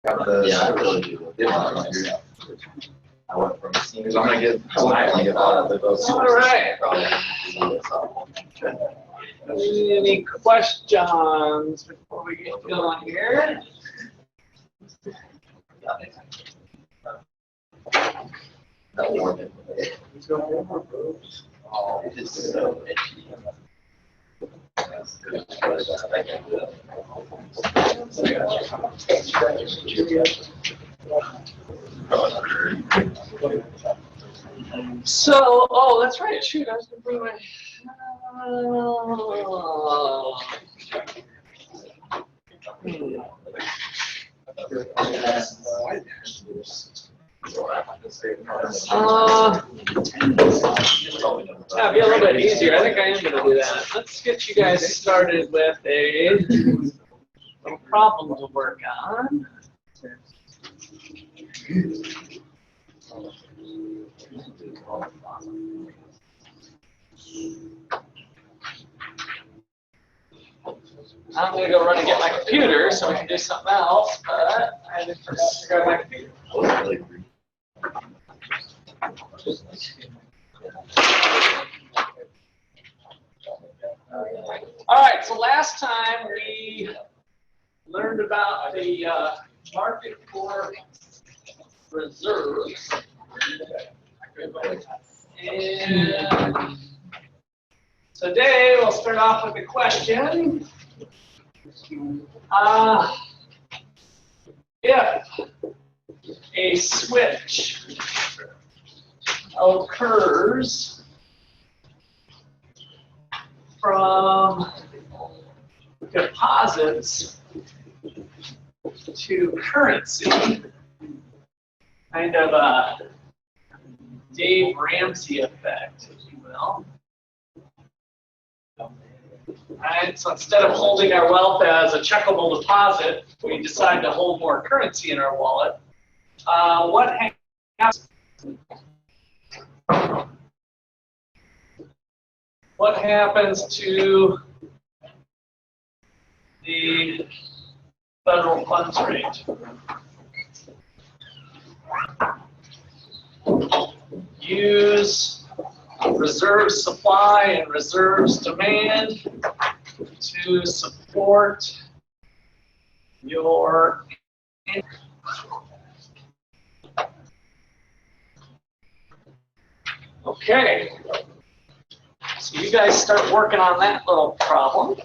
Yeah, I really do. I went from seniors. I'm gonna get those. All right. Any questions before we get going here? Oh, it is so itchy. So, oh, that's right. Shoot, I was going to bring my. That'd be a little bit easier. I think I am going to do that. Let's get you guys started with a little problem to work on. I'm going to go run and get my computer so we can do something else, but I just forgot my computer. All right, so last time we learned about the market for reserves. And today we'll start off with a question. If a switch occurs from deposits to currency, kind of a Dave Ramsey effect, if you will. Right, so instead of holding our wealth as a checkable deposit, we decide to hold more currency in our wallet. What happens? What happens to the federal funds rate? Use reserves supply and reserves demand to support your okay. So you guys start working on that little problem,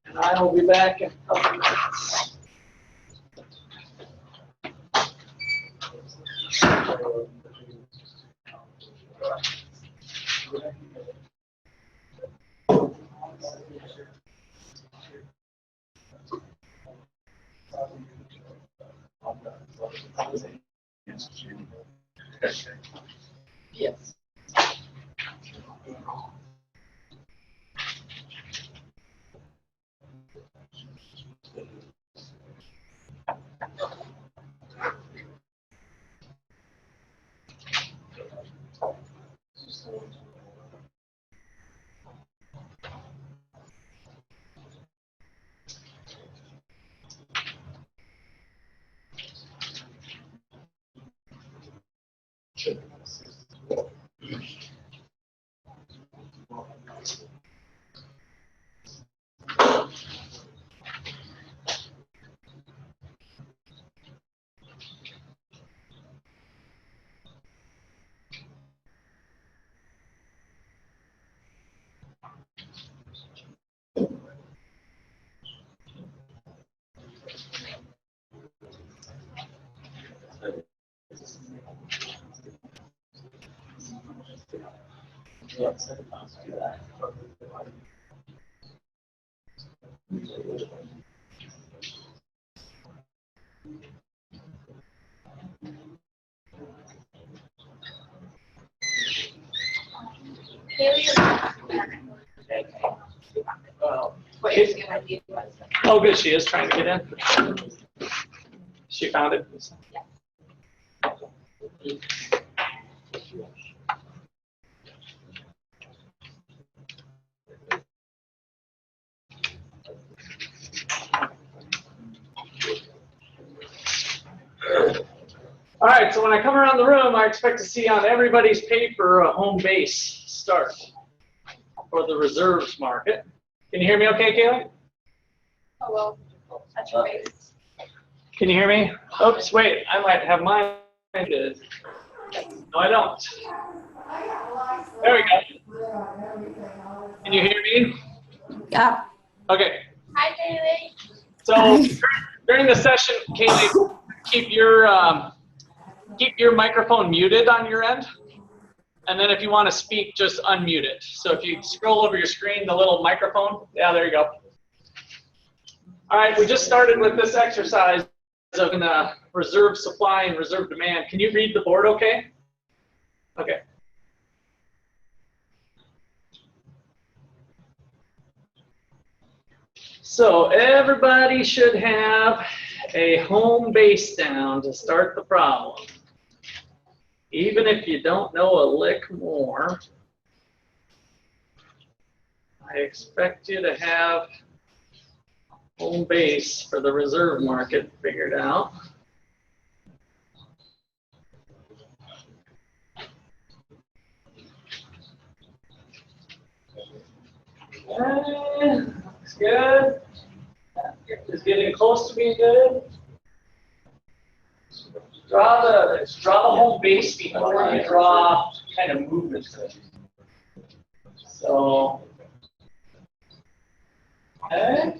and I will be back in a couple minutes. Yes. Oh, good. She is trying to get in. She found it. All right, so when I come around the room, I expect to see on everybody's paper a home base start for the reserves market. Can you hear me okay, Kaylee? Hello. That's your face. Can you hear me? Oops, wait, I might have mine muted. No, I don't. There we go. Can you hear me? Yeah. Okay. Hi, Bailey. So during the session, Kaylee, keep your microphone muted on your end. And then if you want to speak, just unmute it. So if you scroll over your screen, the little microphone, yeah, there you go. All right, we just started with this exercise of reserve supply and reserve demand. Can you read the board okay? Okay. So everybody should have a home base down to start the problem. Even if you don't know a lick more, I expect you to have home base for the reserve market figured out. Okay, looks good. It's getting close to being good. Draw the home base before you draw kind of movement. So, okay.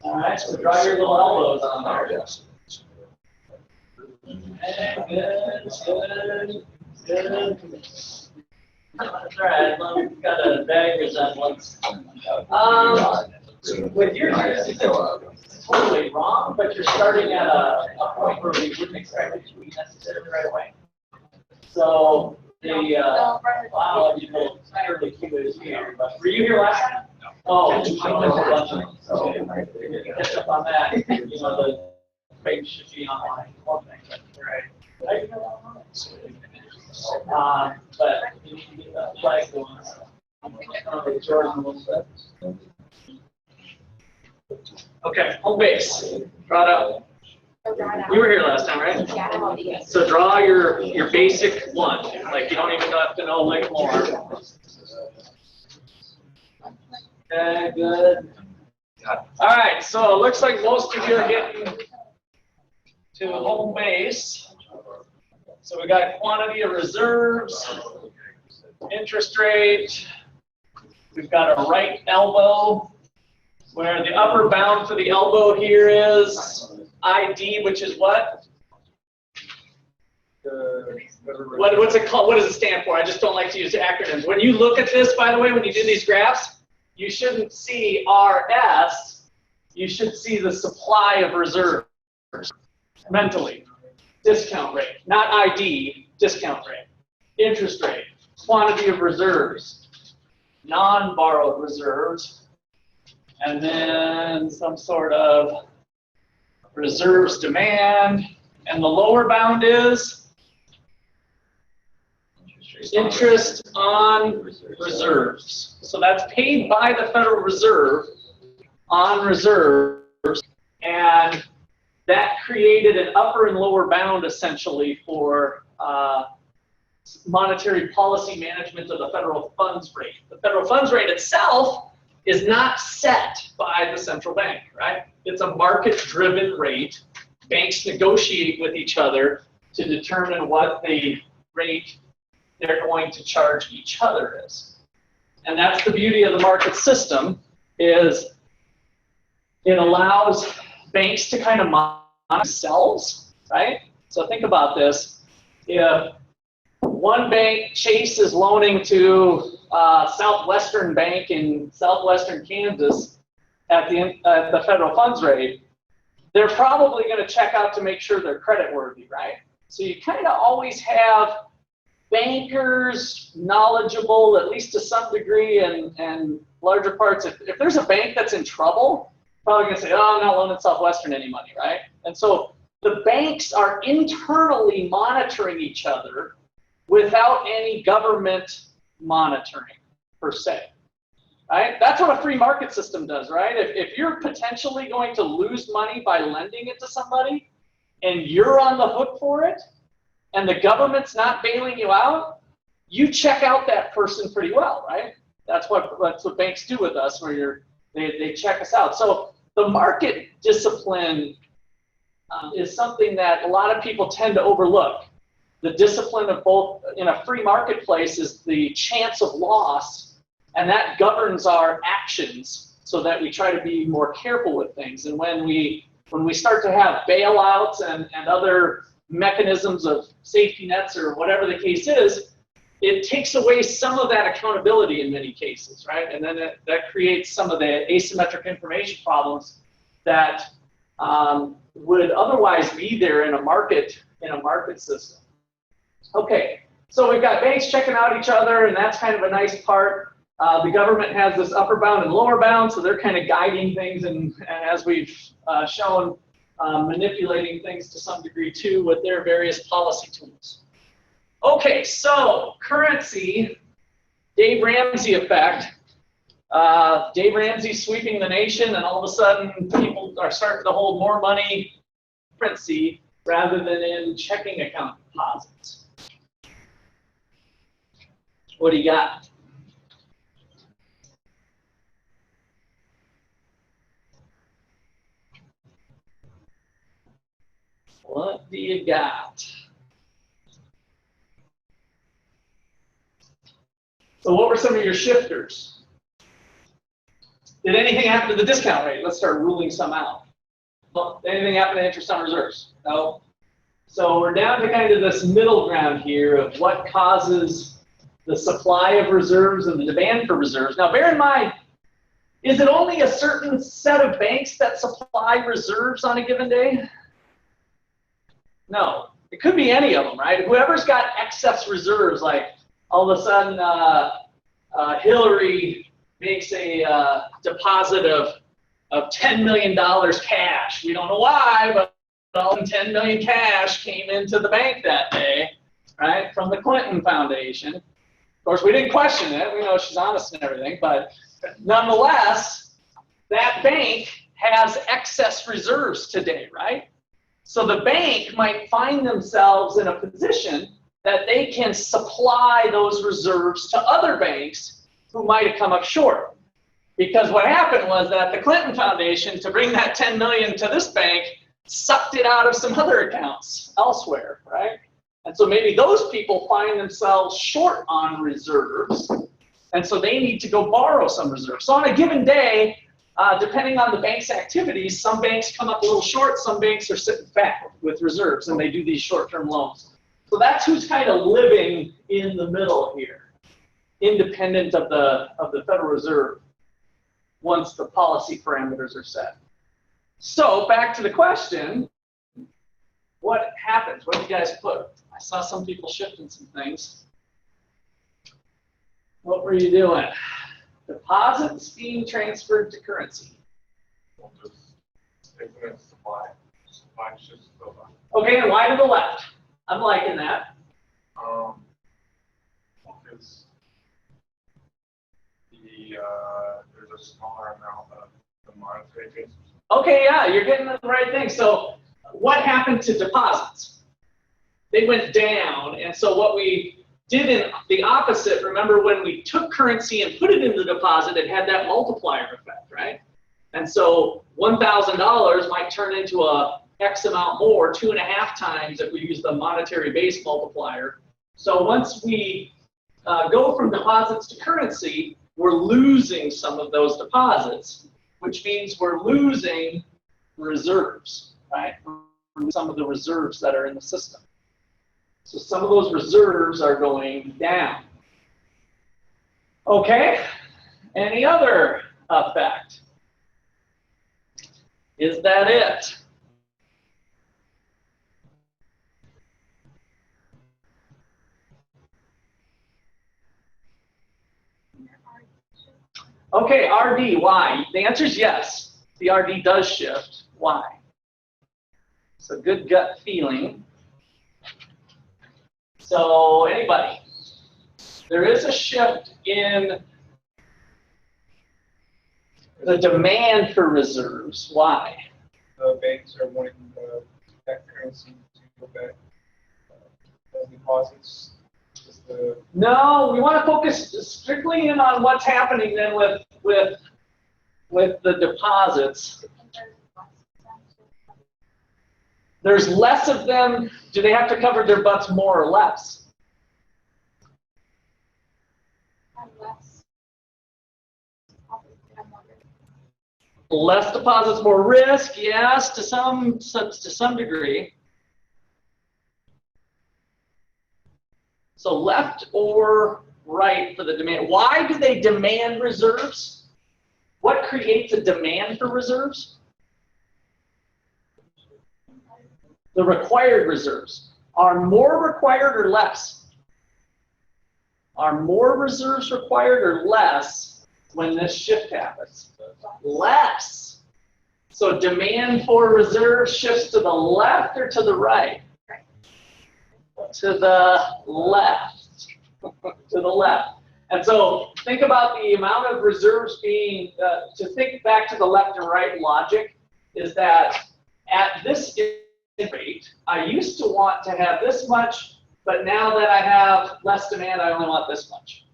All right, so draw your little elbows on there. Okay, good, good. That's all right, we've got a vague resemblance. With your it's totally wrong, but you're starting at a point where we wouldn't expect it to be necessarily right away. So the wow, you know, fairly cute is here. But were you here last time? No. Oh, I missed a bunch of them. So catch up on that. You know, the page should be online. One thing, right? But you need to get that flag going. Okay, home base. Draw it up. You were here last time, right? So draw your basic one. Like you don't even have to know like more. Okay, good. All right, so it looks like most of you are getting to home base. So we got quantity of reserves, interest rate. We've got a right elbow, where the upper bound for the elbow here is ID, which is what? What's it called? What does it stand for? I just don't like to use acronyms. When you look at this, by the way, when you do these graphs, you shouldn't see RS. You should see the supply of reserves mentally. Discount rate, not ID, discount rate. Interest rate, quantity of reserves, non-borrowed reserves, and then some sort of reserves demand. And the lower bound is interest on reserves. So that's paid by the Federal Reserve on reserves, and that created an upper and lower bound essentially for monetary policy management of the federal funds rate. The federal funds rate itself is not set by the central bank, right? It's a market-driven rate. Banks negotiate with each other to determine what the rate they're going to charge each other is. And that's the beauty of the market system, is it allows banks to kind of monitor themselves, right? So think about this. If one bank, Chase, is loaning to Southwestern Bank in southwestern Kansas at the federal funds rate, they're probably going to check out to make sure they're credit worthy, right? So you kind of always have bankers knowledgeable, at least to some degree, and larger parts. If there's a bank that's in trouble, probably going to say, oh, I'm not loaning Southwestern any money, right? And so the banks are internally monitoring each other without any government monitoring, per se. right? That's what a free market system does, right? If you're potentially going to lose money by lending it to somebody and you're on the hook for it and the government's not bailing you out, you check out that person pretty well, right? That's what banks do with us, where they check us out. So the market discipline is something that a lot of people tend to overlook. The discipline of both in a free marketplace is the chance of loss, and that governs our actions so that we try to be more careful with things. And when we start to have bailouts and other mechanisms of safety nets or whatever the case is, it takes away some of that accountability in many cases, right? And then that creates some of the asymmetric information problems that would otherwise be there in a market system. Okay, so we've got banks checking out each other, and that's kind of a nice part. The government has this upper bound and lower bound, so they're kind of guiding things, and as we've shown, manipulating things to some degree too with their various policy tools. Okay, so currency, Dave Ramsey effect. Dave Ramsey sweeping the nation, and all of a sudden people are starting to hold more money in currency rather than in checking account deposits. What do you got? What do you got? So what were some of your shifters? Did anything happen to the discount rate? Let's start ruling some out. Well, anything happen to interest on reserves? No. So we're down to kind of this middle ground here of what causes the supply of reserves and the demand for reserves. Now bear in mind, is it only a certain set of banks that supply reserves on a given day? No. It could be any of them, right? Whoever's got excess reserves, like all of a sudden Hillary makes a deposit of $10 million cash. We don't know why, but all $10 million cash came into the bank that day, right, from the Clinton Foundation. Of course, we didn't question it. We know she's honest and everything, but nonetheless, that bank has excess reserves today, right? So the bank might find themselves in a position that they can supply those reserves to other banks who might have come up short. Because what happened was that the Clinton Foundation, to bring that $10 million to this bank, sucked it out of some other accounts elsewhere, right? And so maybe those people find themselves short on reserves, and so they need to go borrow some reserves. So on a given day, depending on the bank's activities, some banks come up a little short, some banks are sitting fat with reserves, and they do these short-term loans. So that's who's kind of living in the middle here, independent of the Federal Reserve, once the policy parameters are set. So back to the question, what happens? What do you guys put? I saw some people shifting some things. What were you doing? Deposits being transferred to currency. Okay, and why to the left? I'm liking that. Because there's a smaller amount of the monetary basis. Okay, yeah, you're getting the right thing. So what happened to deposits? They went down, and so what we did in the opposite, remember when we took currency and put it in the deposit, it had that multiplier effect, right? And so $1,000 might turn into a X amount more, 2.5 times if we use the monetary base multiplier. So once we go from deposits to currency, we're losing some of those deposits, which means we're losing reserves, right? Some of the reserves that are in the system. So some of those reserves are going down. Okay, any other effect? Is that it? Okay, RD, why? The answer is yes. The RD does shift. Why? It's a good gut feeling. So, anybody? There is a shift in The demand for reserves, why? The banks are wanting that currency to go back. Deposits. Is the No, we want to focus strictly in on what's happening then with the deposits. There's less of them. Do they have to cover their butts more or less? Less deposits, more risk. Yes, to some degree. So left or right for the demand. Why do they demand reserves? What creates a demand for reserves? The required reserves. Are more required or less? Are more reserves required or less when this shift happens? Less. So demand for reserves shifts to the left or to the right? To the left. To the left. And so think about the amount of reserves being, to think back to the left and right logic, is that at this rate, I used to want to have this much, but now that I have less demand, I only want this much.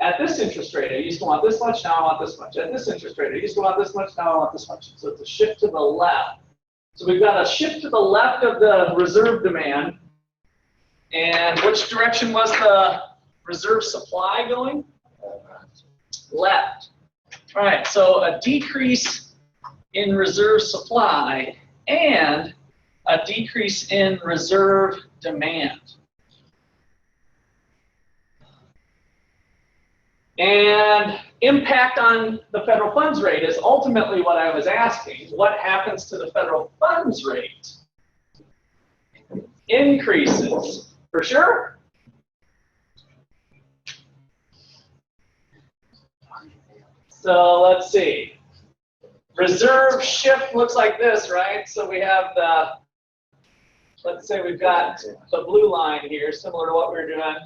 At this interest rate, I used to want this much, now I want this much. At this interest rate, I used to want this much, now I want this much. So it's a shift to the left. So we've got a shift to the left of the reserve demand. And which direction was the reserve supply going? Left. All right, so a decrease in reserve supply and a decrease in reserve demand. And impact on the federal funds rate is ultimately what I was asking. What happens to the federal funds rate? Increases, for sure. So let's see. Reserve shift looks like this, right? So we have the, let's say we've got the blue line here, similar to what we were doing.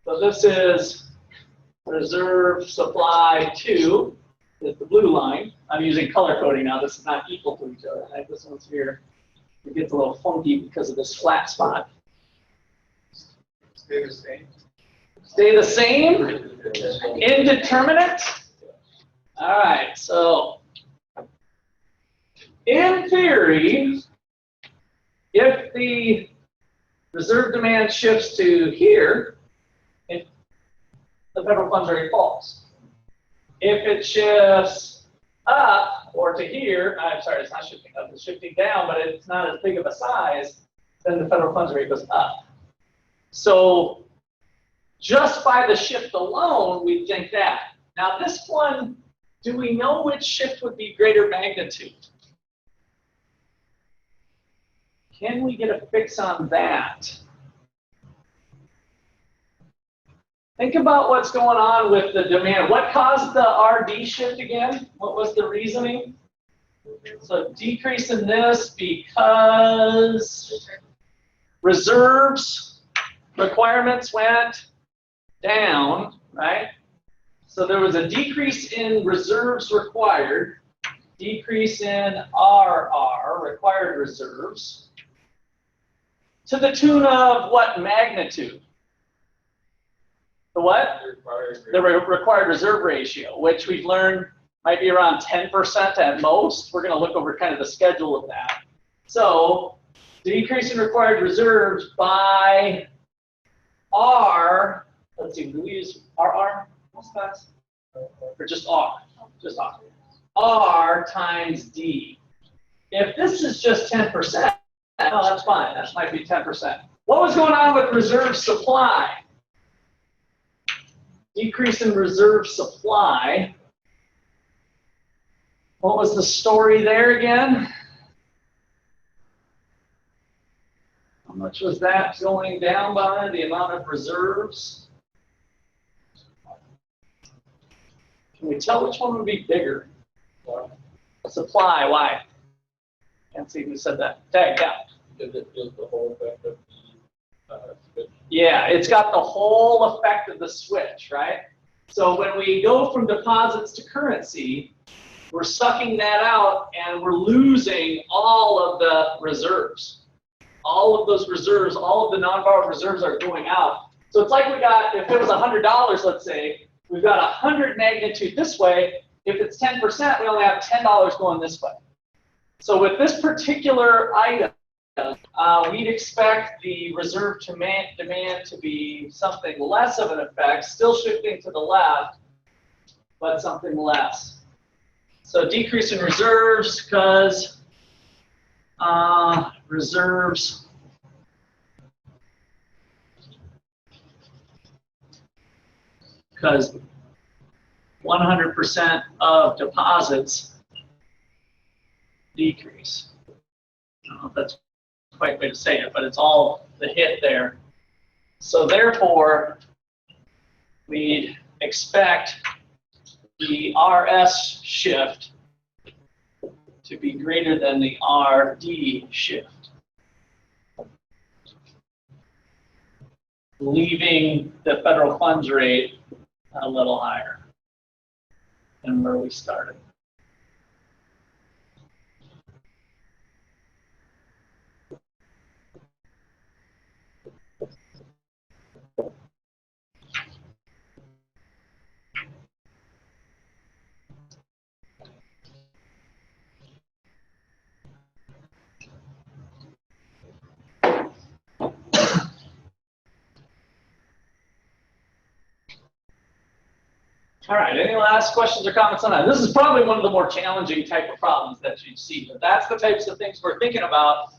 So this is reserve supply 2, is the blue line. I'm using color coding now. This is not equal to each other. Right? This one's here. It gets a little funky because of this flat spot. stay the same. Stay the same? Indeterminate? All right, so in theory, if the reserve demand shifts to here, the federal funds rate falls. If it shifts up or to here, I'm sorry, it's not shifting up, it's shifting down, but it's not as big of a size, then the federal funds rate goes up. So just by the shift alone, we think that. Now this one, do we know which shift would be greater magnitude? Can we get a fix on that? Think about what's going on with the demand. What caused the RD shift again? What was the reasoning? So decrease in this because reserves requirements went down, right? So there was a decrease in reserves required, decrease in RR, required reserves, to the tune of what magnitude? The what? The required reserve ratio, which we've learned might be around 10% at most. We're going to look over kind of the schedule of that. So decrease in required reserves by R, let's see, do we use RR most times? Or just R? Just R. R times D. If this is just 10%, no, that's fine. That might be 10%. What was going on with reserve supply? Decrease in reserve supply. What was the story there again? How much was that going down by, the amount of reserves? Can we tell which one would be bigger? Supply, why? Can't see who said that. Tag, yeah. Is it just the whole effect of the switch? Yeah, it's got the whole effect of the switch, right? So when we go from deposits to currency, we're sucking that out and we're losing all of the reserves. All of those reserves, all of the non-borrowed reserves are going out. So it's like we got, if it was $100, let's say, we've got 100 magnitude this way. If it's 10%, we only have $10 going this way. So with this particular item, we'd expect the reserve demand to be something less of an effect, still shifting to the left, but something less. So decrease in reserves because reserves because 100% of deposits decrease. I don't know if that's the right way to say it, but it's all the hit there. So therefore, we'd expect the RS shift to be greater than the RD shift, leaving the federal funds rate a little higher than where we started. All right, any last questions or comments on that? This is probably one of the more challenging type of problems that you see, but that's the types of things we're thinking about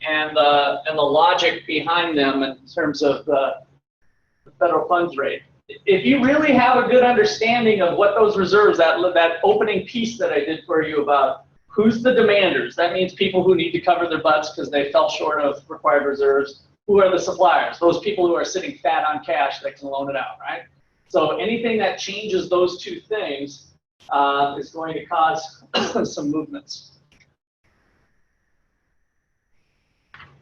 and the logic behind them in terms of the federal funds rate. If you really have a good understanding of what those reserves, that opening piece that I did for you about who's the demanders, that means people who need to cover their butts because they fell short of required reserves. Who are the suppliers? Those people who are sitting fat on cash that can loan it out, right? So anything that changes those two things is going to cause some movements.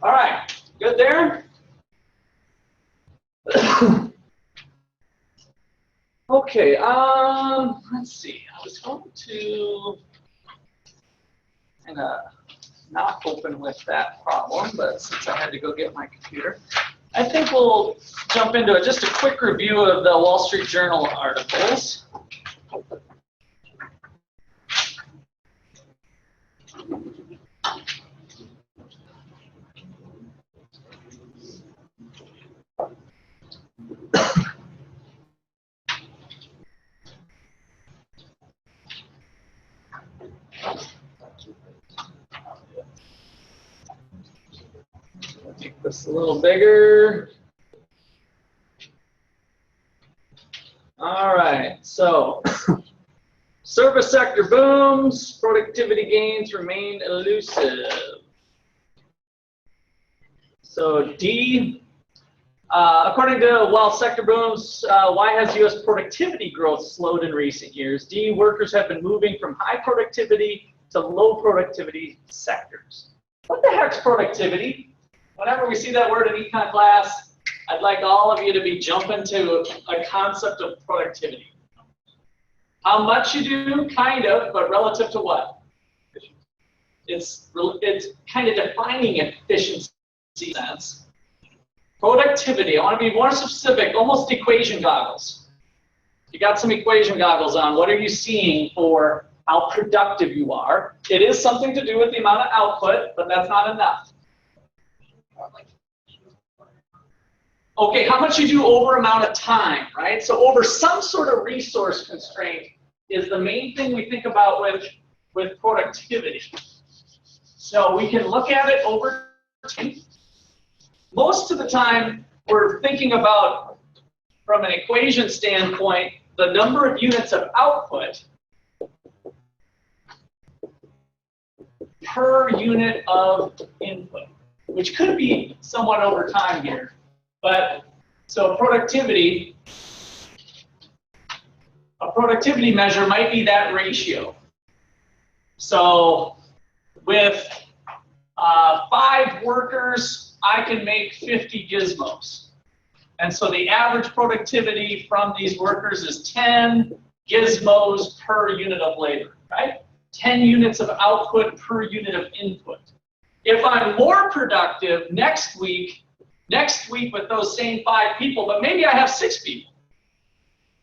All right, good there? Okay, let's see. I was going to kind of not open with that problem, but since I had to go get my computer, I think we'll jump into it. Just a quick review of the Wall Street Journal articles. Make this a little bigger. All right, so service sector booms, productivity gains remain elusive. So D, according to while sector booms, why has U.S. productivity growth slowed in recent years? D, workers have been moving from high productivity to low productivity sectors. What the heck's productivity? Whenever we see that word in econ class, I'd like all of you to be jumping to a concept of productivity. How much you do, kind of, but relative to what? It's kind of defining efficiency sense. Productivity, I want to be more specific, almost equation goggles. You got some equation goggles on. What are you seeing for how productive you are? It is something to do with the amount of output, but that's not enough. Okay, how much you do over amount of time, right? So over some sort of resource constraint is the main thing we think about with productivity. So we can look at it over time. Most of the time, we're thinking about, from an equation standpoint, the number of units of output per unit of input, which could be somewhat over time here. But so productivity, a productivity measure might be that ratio. So with 5 workers, I can make 50 gizmos. And so the average productivity from these workers is 10 gizmos per unit of labor, right? 10 units of output per unit of input. If I'm more productive next week with those same 5 people, but maybe I have 6 people.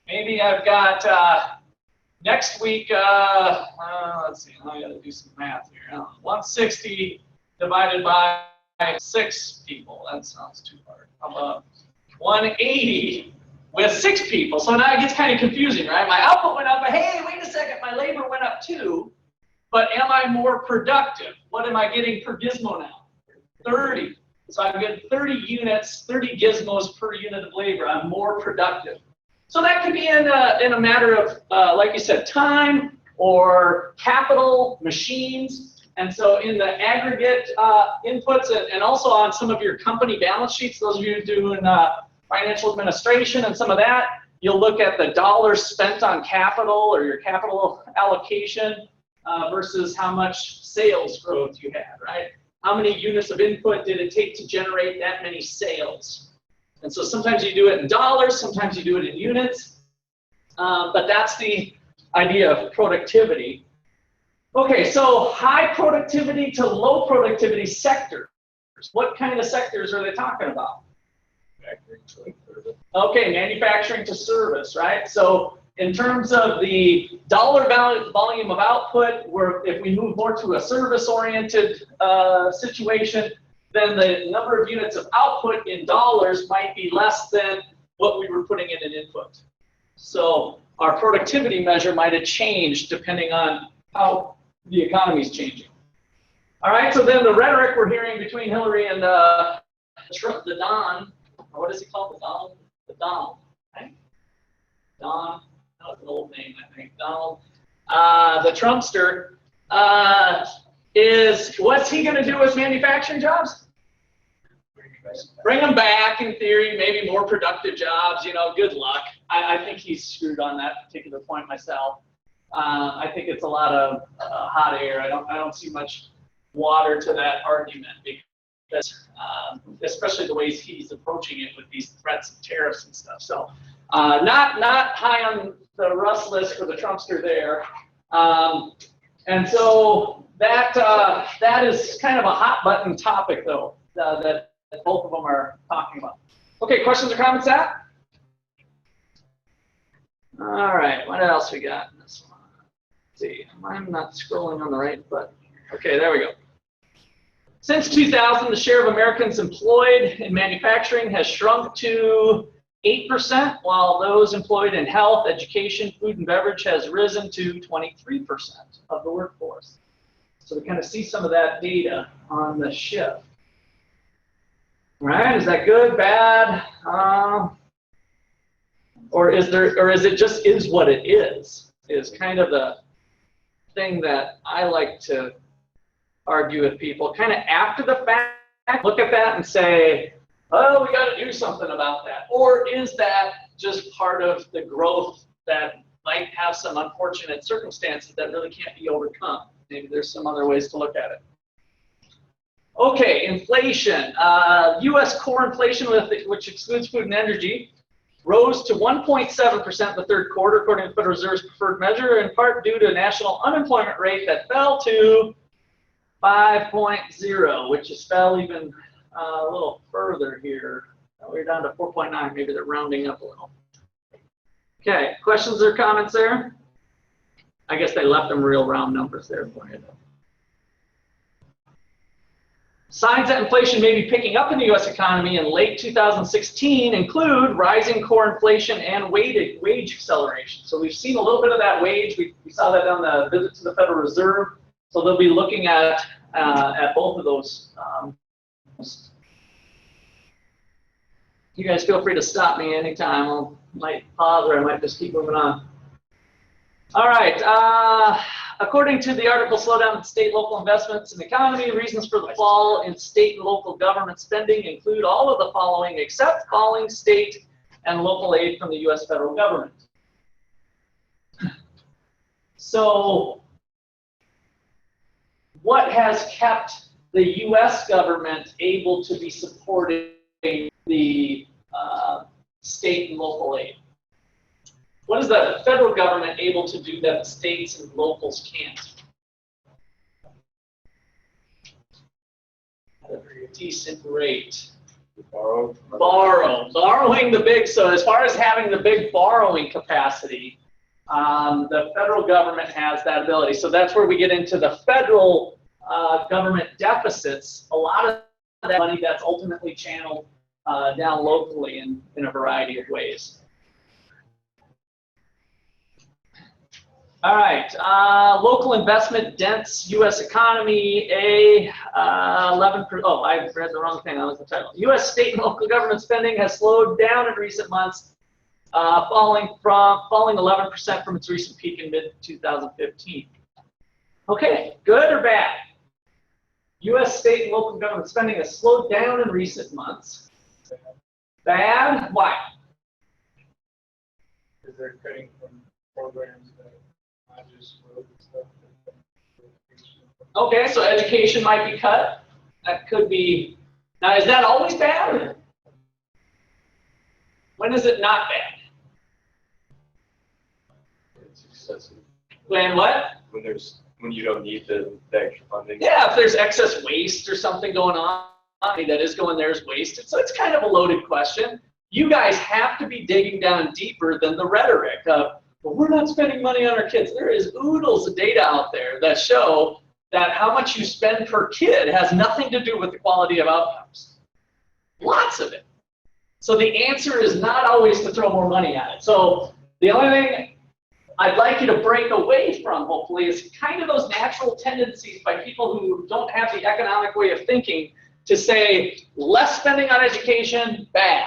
Maybe I've got next week, let's see, I gotta do some math here. 160 divided by 6 people, that sounds too hard. How about 180 with 6 people? So now it gets kind of confusing, right? My output went up, but hey, wait a second, my labor went up too. But am I more productive? What am I getting per gizmo now? 30. So I'm getting 30 units, 30 gizmos per unit of labor. I'm more productive. So that could be in a matter of, like you said, time or capital, machines. And so in the aggregate inputs and also on some of your company balance sheets, those of you doing financial administration and some of that, you'll look at the dollars spent on capital or your capital allocation versus how much sales growth you had, right? How many units of input did it take to generate that many sales? And so sometimes you do it in dollars, sometimes you do it in units, but that's the idea of productivity. Okay, so high productivity to low productivity sectors. What kind of sectors are they talking about? Okay, manufacturing to service, right? So in terms of the dollar volume of output, if we move more to a service-oriented situation, then the number of units of output in dollars might be less than what we were putting in an input. So our productivity measure might have changed depending on how the economy is changing. All right, so then the rhetoric we're hearing between Hillary and the Don, or what is he called, the Donald, right? Don, that was an old name, I think, Donald. The Trumpster is, what's he going to do with manufacturing jobs? Bring them back, in theory, maybe more productive jobs, good luck. I think he's screwed on that particular point myself. I think it's a lot of hot air. I don't see much water to that argument because, especially the ways he's approaching it with these threats of tariffs and stuff. So, not high on the Russ list for the Trumpster there. And so that is kind of a hot button topic though that both of them are talking about. Okay, questions or comments on that? All right, what else we got in this one? Let's see, I'm not scrolling on the right button. Okay, there we go. Since 2000, the share of Americans employed in manufacturing has shrunk to 8%, while those employed in health, education, food, and beverage has risen to 23% of the workforce. So we kind of see some of that data on the shift. All right, is that good, bad? Or is it just is what it is kind of the thing that I like to argue with people. Kind of after the fact, look at that and say, oh, we got to do something about that. Or is that just part of the growth that might have some unfortunate circumstances that really can't be overcome? Maybe there's some other ways to look at it. Okay, inflation. U.S. core inflation, which excludes food and energy, rose to 1.7% in the third quarter, according to the Federal Reserve's preferred measure, in part due to a national unemployment rate that fell to 5.0, which is fell even a little further here. We're down to 4.9. Maybe they're rounding up a little. Okay, questions or comments there? I guess they left them real round numbers there for you. Signs that inflation may be picking up in the U.S. economy in late 2016 include rising core inflation and wage acceleration. So we've seen a little bit of that wage. We saw that on the visit to the Federal Reserve. So they'll be looking at both of those. You guys feel free to stop me anytime. I might pause or I might just keep moving on. All right. According to the article, Slowdown in State and Local Investments in the Economy, reasons for the fall in state and local government spending include all of the following except falling state and local aid from the U.S. federal government. So what has kept the U.S. government able to be supporting the state and local aid? What is the federal government able to do that the states and locals can't? decent rate? Borrow. Borrowing the big, so as far as having the big borrowing capacity, the federal government has that ability. So that's where we get into the federal government deficits. A lot of that money that's ultimately channeled down locally in a variety of ways. All right, local investment dense U.S. economy, 11%. Oh, I read the wrong thing. That was the title. U.S. state and local government spending has slowed down in recent months, falling 11% from its recent peak in mid-2015. Okay, good or bad? U.S. state and local government spending has slowed down in recent months. Bad? Why? Because they're cutting from programs that not just road and stuff. Okay, so education might be cut. That could be. Now, is that always bad? When is it not bad? It's excessive. When what? When you don't need the extra funding. Yeah, if there's excess waste or something going on, that is going there is wasted. So it's kind of a loaded question. You guys have to be digging down deeper than the rhetoric of, well, we're not spending money on our kids. There is oodles of data out there that show that how much you spend per kid has nothing to do with the quality of outcomes. Lots of it. So the answer is not always to throw more money at it. So the only thing I'd like you to break away from, hopefully, is kind of those natural tendencies by people who don't have the economic way of thinking to say less spending on education, bad.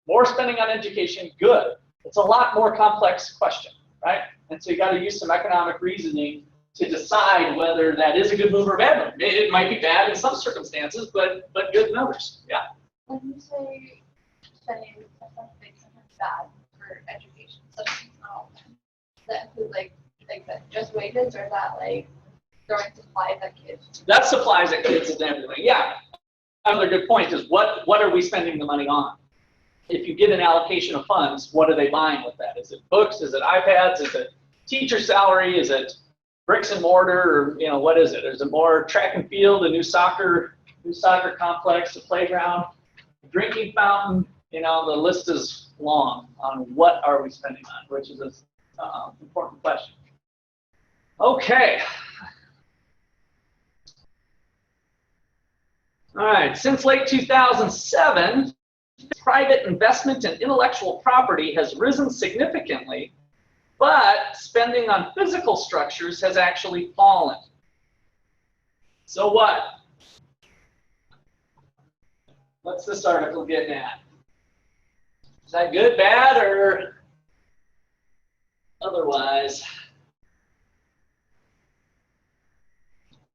More spending on education, good. It's a lot more complex question, right? And so you got to use some economic reasoning to decide whether that is a good move or a bad move. It might be bad in some circumstances, but good in others. Yeah. When you say spending something sometimes bad for education, something not, does that include like that just wages, or is that like throwing supplies at kids? That supplies at kids and everything. Yeah. Another good point is what are we spending the money on? If you get an allocation of funds, what are they buying with that? Is it books? Is it iPads? Is it teacher salary? Is it bricks and mortar? Or what is it? Is it more track and field, a new soccer complex, a playground, a drinking fountain? The list is long on what are we spending on, which is an important question. Okay. All right. Since late 2007. Private investment in intellectual property has risen significantly, but spending on physical structures has actually fallen. So what? What's this article getting at? Is that good, bad, or otherwise?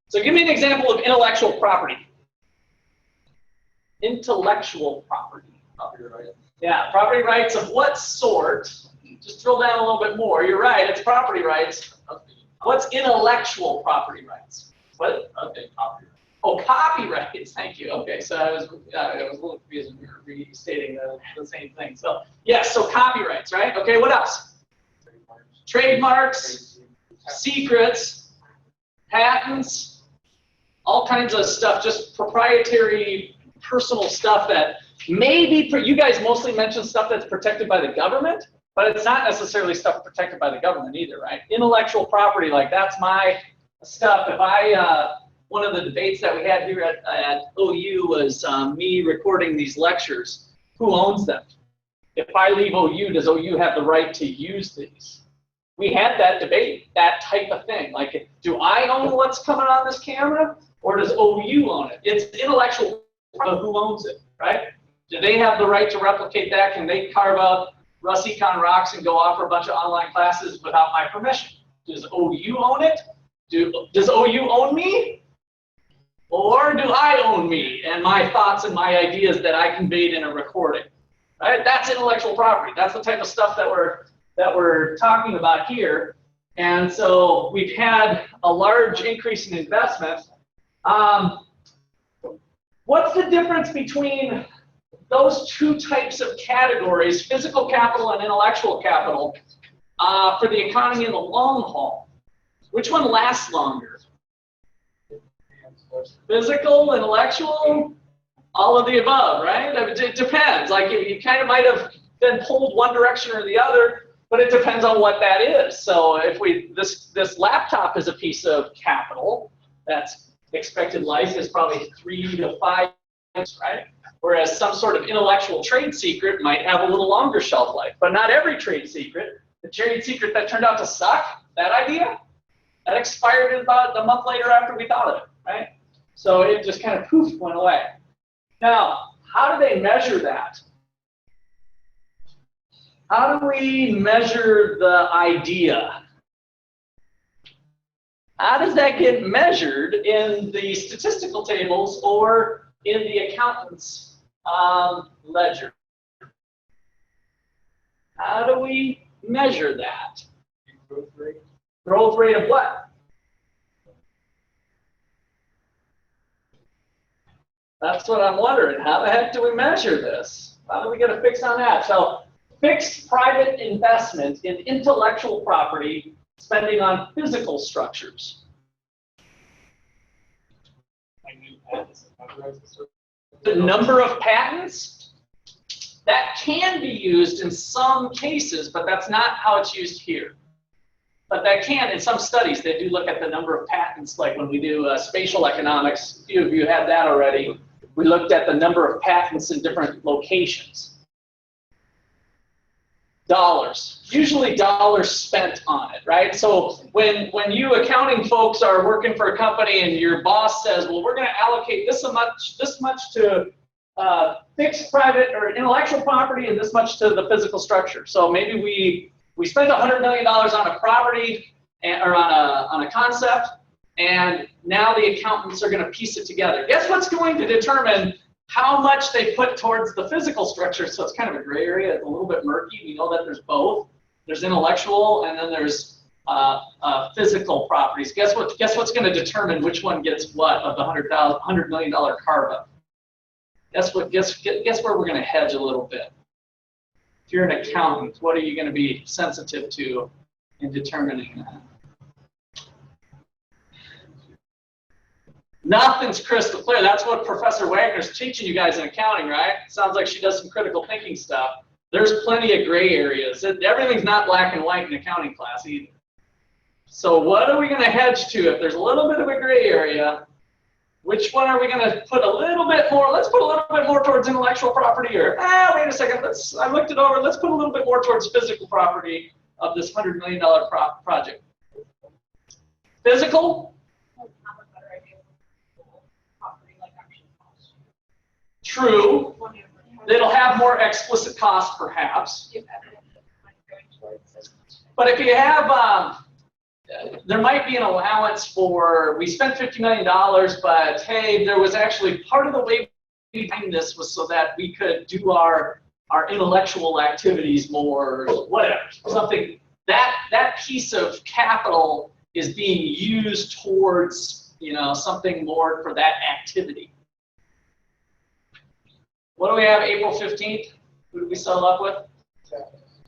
So give me an example of intellectual property. Intellectual property. Property rights. Yeah, property rights of what sort? Just drill down a little bit more. You're right, it's property rights. What's intellectual property rights? What? Okay, copyright. Oh, copyrights. Thank you. Okay, so I was a little confused when you were restating the same thing. So yes, so copyrights, right? Okay, what else? Trademarks, secrets, patents, all kinds of stuff, just proprietary, personal stuff that maybe, you guys mostly mention stuff that's protected by the government, but it's not necessarily stuff protected by the government either, right? Intellectual property, like that's my stuff. If one of the debates that we had here at OU was me recording these lectures. Who owns them? If I leave OU, does OU have the right to use these? We had that debate, that type of thing. Like, do I own what's coming on this camera, or does OU own it? It's intellectual property. Who owns it, right? Do they have the right to replicate that? Can they carve out Russ Econ Rocks and go offer a bunch of online classes without my permission? Does OU own it? Does OU own me? Or do I own me and my thoughts and my ideas that I conveyed in a recording? Right? That's intellectual property. That's the type of stuff that we're talking about here. And so we've had a large increase in investment. What's the difference between those two types of categories, physical capital and intellectual capital, for the economy in the long haul? Which one lasts longer? Physical, intellectual? All of the above, right? I mean, it depends. Like you kind of might have been pulled one direction or the other, but it depends on what that is. So if this laptop is a piece of capital, that's expected life is probably 3 to 5 years, right? Whereas some sort of intellectual trade secret might have a little longer shelf life, but not every trade secret. The trade secret that turned out to suck, that idea, that expired about a month later after we thought of it, right? So it just kind of poof, went away. Now, how do they measure that? How do we measure the idea? How does that get measured in the statistical tables or in the accountant's ledger? How do we measure that? Growth rate. Growth rate of what? That's what I'm wondering. How the heck do we measure this? How do we get a fix on that? So, fixed private investment in intellectual property spending on physical structures. Like new patents and copyrights and stuff. The number of patents, that can be used in some cases, but that's not how it's used here. But that can, in some studies, they do look at the number of patents, like when we do spatial economics, a few of you had that already. We looked at the number of patents in different locations. Dollars, usually dollars spent on it, right? So when you accounting folks are working for a company and your boss says, well, we're going to allocate this much to fixed private or intellectual property and this much to the physical structure. So maybe we spent $100 million on a property or on a concept, and now the accountants are going to piece it together. Guess what's going to determine how much they put towards the physical structure? So it's kind of a gray area. It's a little bit murky. We know that there's both. There's intellectual, and then there's physical properties. Guess what's going to determine which one gets what of the $100 million carve-up? Guess where we're going to hedge a little bit. If you're an accountant, what are you going to be sensitive to in determining that? Nothing's crystal clear. That's what Professor Wagner's teaching you guys in accounting, right? Sounds like she does some critical thinking stuff. There's plenty of gray areas. Everything's not black and white in accounting class either. So what are we going to hedge to? If there's a little bit of a gray area, which one are we going to put a little bit more? Let's put a little bit more towards intellectual property, or wait a second. I looked it over. Let's put a little bit more towards physical property of this $100 million project. Physical. True. It'll have more explicit cost, perhaps. But if you have, there might be an allowance for, we spent $50 million, but hey, there was actually part of the way behind this was so that we could do our intellectual activities more, whatever, something. That piece of capital is being used towards, something more for that activity. What do we have April 15th? Who did we settle up with?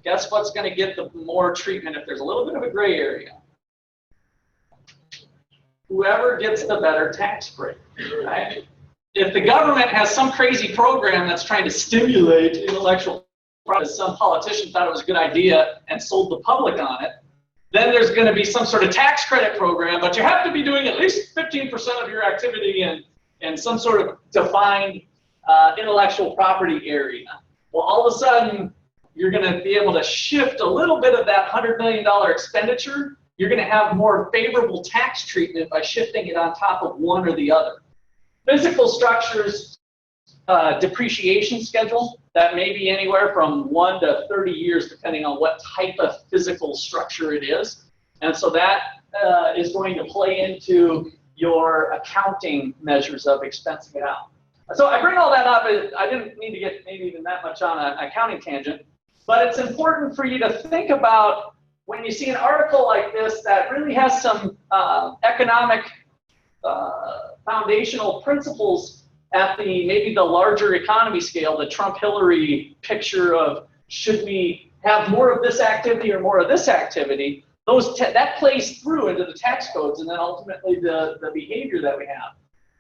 Guess what's going to get the more treatment if there's a little bit of a gray area? Whoever gets the better tax break, right? If the government has some crazy program that's trying to stimulate intellectual property, some politician thought it was a good idea and sold the public on it, then there's going to be some sort of tax credit program, but you have to be doing at least 15% of your activity in some sort of defined intellectual property area. Well, all of a sudden, you're going to be able to shift a little bit of that $100 million expenditure. You're going to have more favorable tax treatment by shifting it on top of one or the other. Physical structures, depreciation schedule, that may be anywhere from 1 to 30 years, depending on what type of physical structure it is. And so that is going to play into your accounting measures of expensing it out. So I bring all that up. I didn't need to get maybe even that much on an accounting tangent, but it's important for you to think about when you see an article like this that really has some economic foundational principles at maybe the larger economy scale, the Trump-Hillary picture of should we have more of this activity or more of this activity, that plays through into the tax codes and then ultimately the behavior that we have.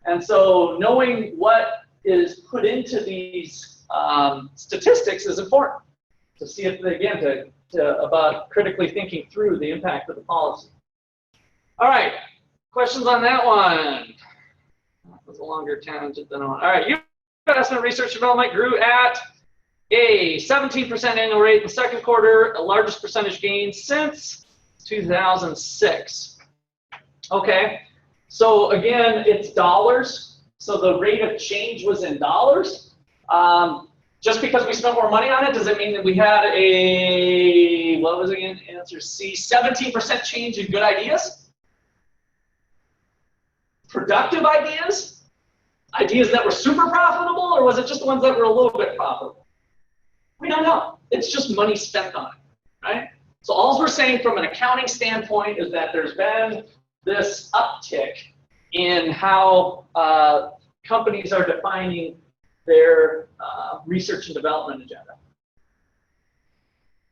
And so knowing what is put into these statistics is important to see if, again, about critically thinking through the impact of the policy. All right, questions on that one? That was a longer tangent than I want. All right, U.S. investment research development grew at a 17% annual rate in the second quarter, the largest percentage gain since 2006. Okay, so again, it's dollars. So the rate of change was in dollars. Just because we spent more money on it, does it mean that we had a, what was again, answer C, 17% change in good ideas? Productive ideas? Ideas that were super profitable, or was it just the ones that were a little bit profitable? We don't know. It's just money spent on it, right? So all we're saying from an accounting standpoint is that there's been this uptick in how companies are defining their research and development agenda.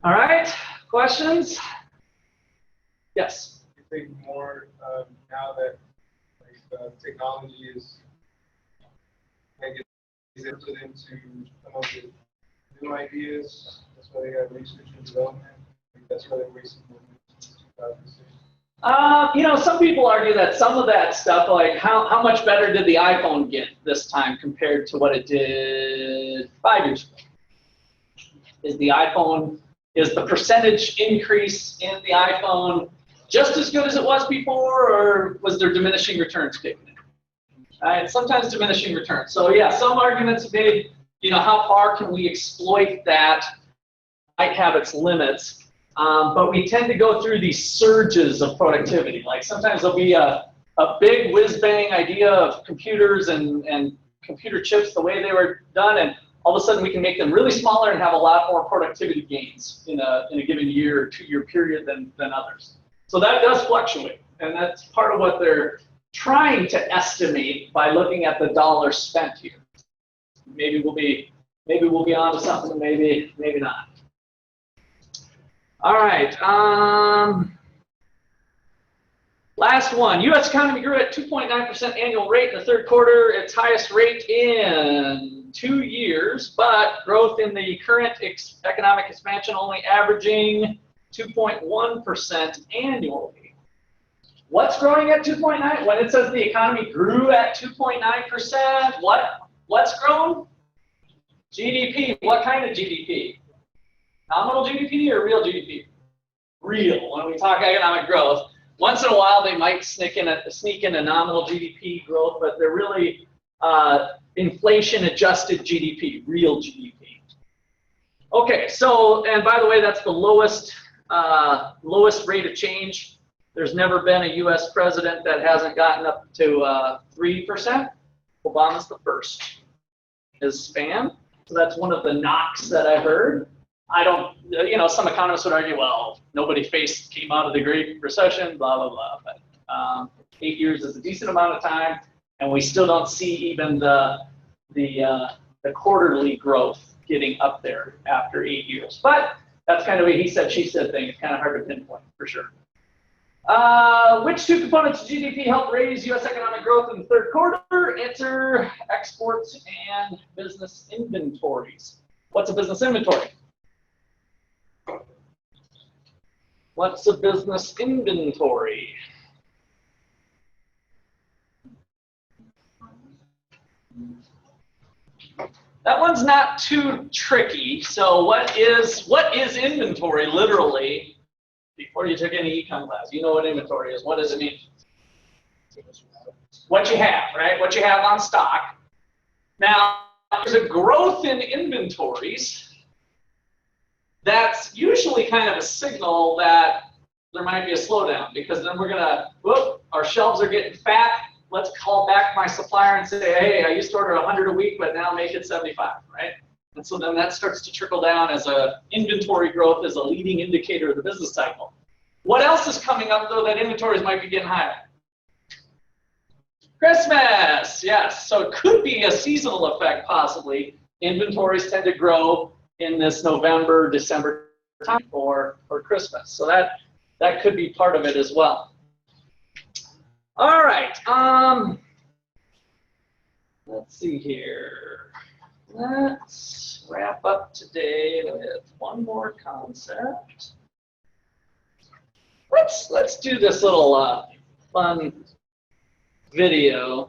All right, questions? Yes? I think more now that technology is input into some of the new ideas. That's why they have research and development. I think that's why they're wasting more since 2006. Some people argue that some of that stuff, like how much better did the iPhone get this time compared to what it did 5 years ago? Is the percentage increase in the iPhone just as good as it was before, or was there diminishing returns kicking in? Sometimes diminishing returns. So yeah, some arguments made, how far can we exploit that might have its limits. But we tend to go through these surges of productivity. Like sometimes there'll be a big whiz-bang idea of computers and computer chips the way they were done, and all of a sudden we can make them really smaller and have a lot more productivity gains in a given year or 2 year period than others. So that does fluctuate, and that's part of what they're trying to estimate by looking at the dollars spent here. Maybe we'll be onto something, maybe not. All right. Last one. U.S. economy grew at 2.9% annual rate in the third quarter, its highest rate in 2 years, but growth in the current economic expansion only averaging 2.1% annually. What's growing at 2.9? When it says the economy grew at 2.9%, what's grown? GDP. What kind of GDP? Nominal GDP or real GDP? Real. When we talk economic growth, once in a while they might sneak in a nominal GDP growth, but they're really inflation-adjusted GDP, real GDP. Okay, so, and by the way, that's the lowest rate of change. There's never been a U.S. president that hasn't gotten up to 3%. Obama's the first. His span. So that's one of the knocks that I heard. Some economists would argue, well, nobody came out of the Great Recession, blah, blah, blah. But 8 years is a decent amount of time, and we still don't see even the quarterly growth getting up there after 8 years. But that's kind of a he said, she said thing. It's kind of hard to pinpoint, for sure. Which two components of GDP helped raise U.S. economic growth in the third quarter? Answer: exports and business inventories. What's a business inventory? What's a business inventory? That one's not too tricky. So what is inventory literally? Before you took any econ class, you know what inventory is. What does it mean? What you have, right? What you have on stock. Now, there's a growth in inventories. That's usually kind of a signal that there might be a slowdown, because then we're gonna, our shelves are getting fat. Let's call back my supplier and say, hey, I used to order 100 a week, but now make it 75, right? And so then that starts to trickle down as a inventory growth as a leading indicator of the business cycle. What else is coming up, though, that inventories might be getting higher? Christmas, yes. So it could be a seasonal effect, possibly. Inventories tend to grow in this November, December time for Christmas. So that could be part of it as well. All right. Let's see here. Let's wrap up today with one more concept. Let's do this little fun video.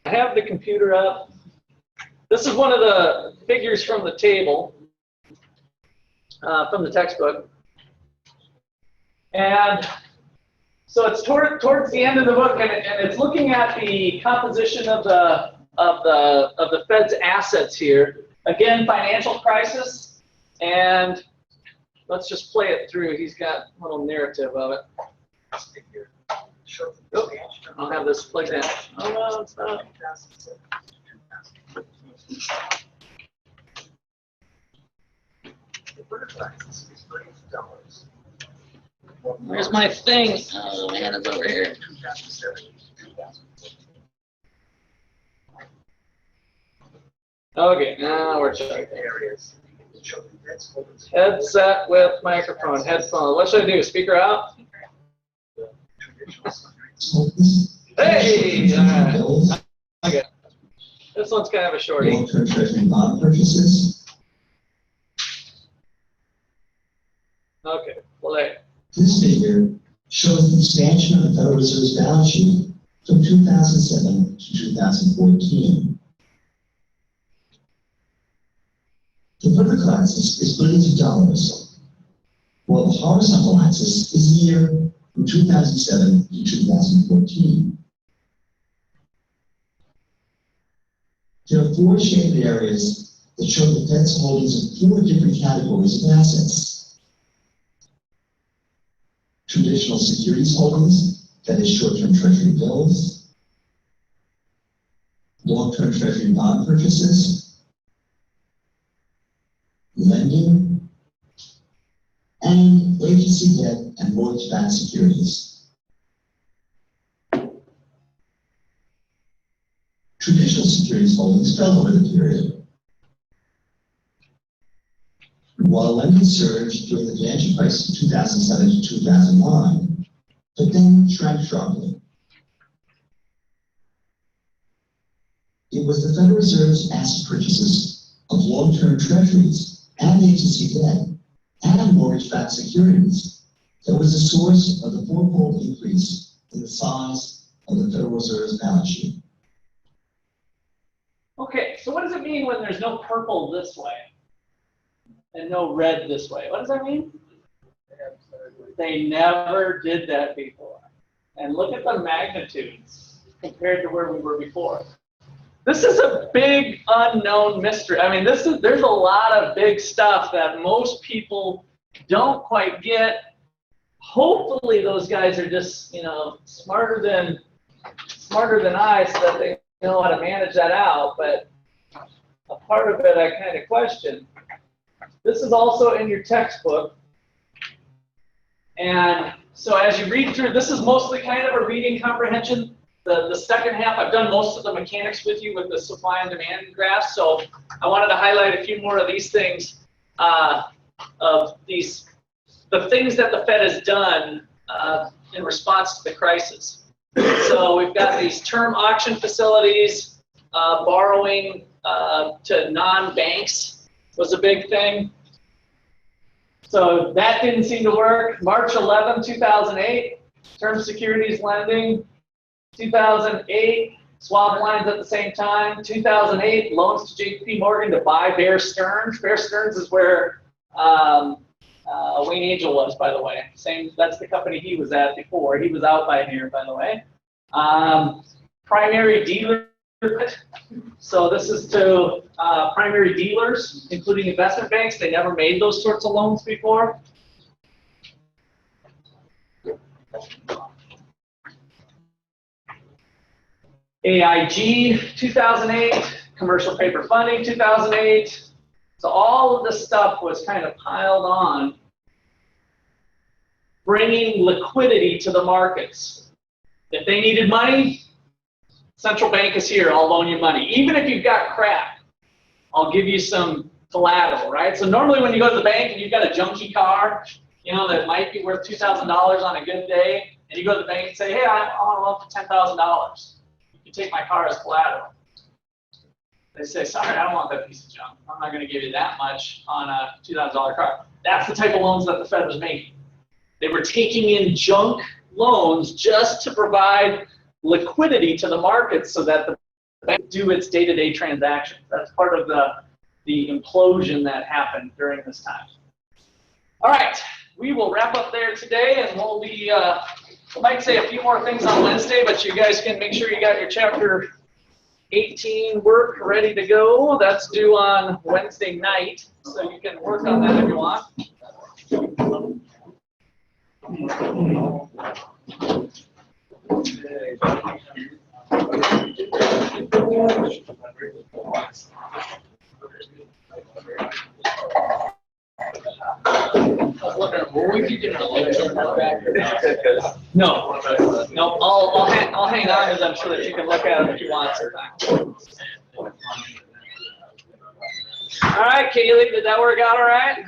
I have the computer up. This is one of the figures from the table, from the textbook. And so it's towards the end of the book, and it's looking at the composition of the Fed's assets here. Again, financial crisis, and let's just play it through. He's got a little narrative of it. Oh, I'll have this plugged in. Oh no, it's not. Where's my thing? Oh man, it's over here. Okay, now we're checking. Headset with microphone, headphone. What should I do? Speaker out? Hey! Okay. This one's kind of a shorty. Long-term treasury bond purchases. Okay, play. This figure shows the expansion of the Federal Reserve's balance sheet from 2007 to 2014. The vertical axis is billions of dollars, while the horizontal axis is the year from 2007 to 2014. There are four shaded areas that show the Fed's holdings of four different categories of assets. Traditional securities holdings, that is short-term treasury bills, long-term treasury bond purchases, lending, and agency debt and mortgage-backed securities. Traditional securities holdings fell over the period, while lending surged during the financial crisis of 2007 to 2009, but then shrank sharply. It was the Federal Reserve's asset purchases of long-term treasuries and agency debt and mortgage-backed securities that was the source of the fourfold increase in the size of the Federal Reserve's balance sheet. Okay, so what does it mean when there's no purple this way and no red this way? What does that mean? They never did that before. And look at the magnitudes compared to where we were before. This is a big unknown mystery. I mean, there's a lot of big stuff that most people don't quite get. Hopefully those guys are just, smarter than I, so that they know how to manage that out, but a part of it I kind of question. This is also in your textbook, and so as you read through, this is mostly kind of a reading comprehension. The second half, I've done most of the mechanics with you with the supply and demand graphs, so I wanted to highlight a few more of these things, the things that the Fed has done in response to the crisis. So we've got these term auction facilities, borrowing to non-banks was a big thing. So that didn't seem to work. March 11, 2008, term securities lending. 2008, swap lines at the same time. 2008, loans to JP Morgan to buy Bear Stearns. Bear Stearns is where Wayne Angel was, by the way. That's the company he was at before. He was out by here, by the way. Primary dealer. So this is to primary dealers, including investment banks. They never made those sorts of loans before. AIG, 2008. Commercial paper funding, 2008. So all of this stuff was kind of piled on, bringing liquidity to the markets. If they needed money, central bank is here, I'll loan you money. Even if you've got crap, I'll give you some collateral, right? So normally when you go to the bank and you've got a junky car, that might be worth $2,000 on a good day, and you go to the bank and say, hey, I want a loan for $10,000. You can take my car as collateral. They say, sorry, I don't want that piece of junk. I'm not going to give you that much on a $2,000 car. That's the type of loans that the Fed was making. They were taking in junk loans just to provide liquidity to the market so that the bank could do its day-to-day transactions. That's part of the implosion that happened during this time. All right, we will wrap up there today, and we'll be, we might say a few more things on Wednesday, but you guys can make sure you got your chapter 18 work ready to go. That's due on Wednesday night, so you can work on that if you want. No, I'll hang on because I'm sure that you can look at them if you want sometime. All right, Kaylee, did that work out all right?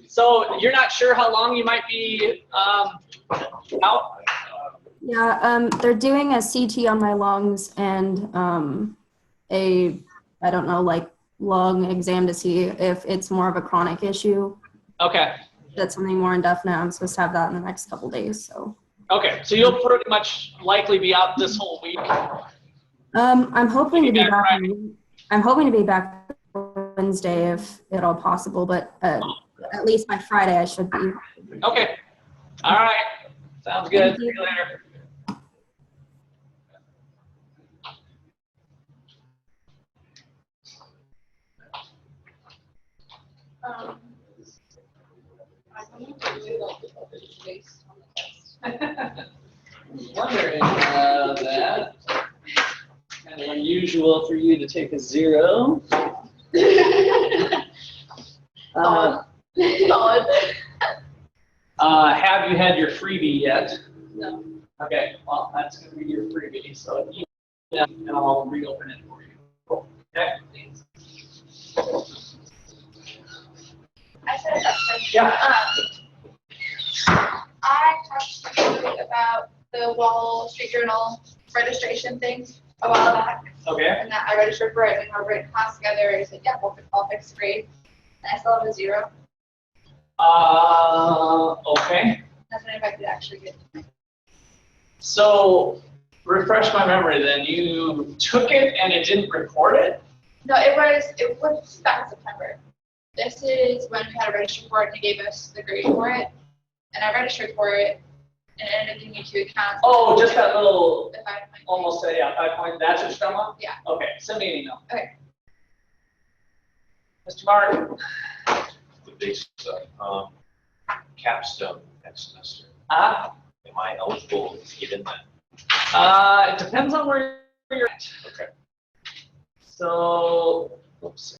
So you're not sure how long you might be out? Yeah, they're doing a CT on my lungs and I don't know, like lung exam to see if it's more of a chronic issue. Okay. That's something more indefinite. I'm supposed to have that in the next couple days. So. Okay, so you'll pretty much likely be out this whole week. I'm hoping to be back. I'm hoping to be back Wednesday if at all possible, but at least by Friday I should be. Okay. All right. Sounds good. See you later. Wondering that. Kind of unusual for you to take a 0. Have you had your freebie yet? No. Okay, well, that's going to be your freebie, so and I'll reopen it for you. Okay? I said a question. Yeah. I talked to you about the Wall Street Journal registration thing a while back, Okay. and that I registered for it, and we were in class together, and he said, yeah, we'll fix the grade, and I still have a 0. Okay. That's when I could actually get. So, refresh my memory then. You took it and it didn't record it? No, it was back in September. This is when we had to register for it, and they gave us the grade for it, and I registered for it, and it ended up giving me 2 accounts. Oh, just that little, The 5 point. almost, 5 point, that's what you're talking about? Yeah. Okay, send me an email. Okay. Mr. Martin? The big stuff. Capstone next semester. Am I eligible to get in that? It depends on where you're at. Okay. So, oops.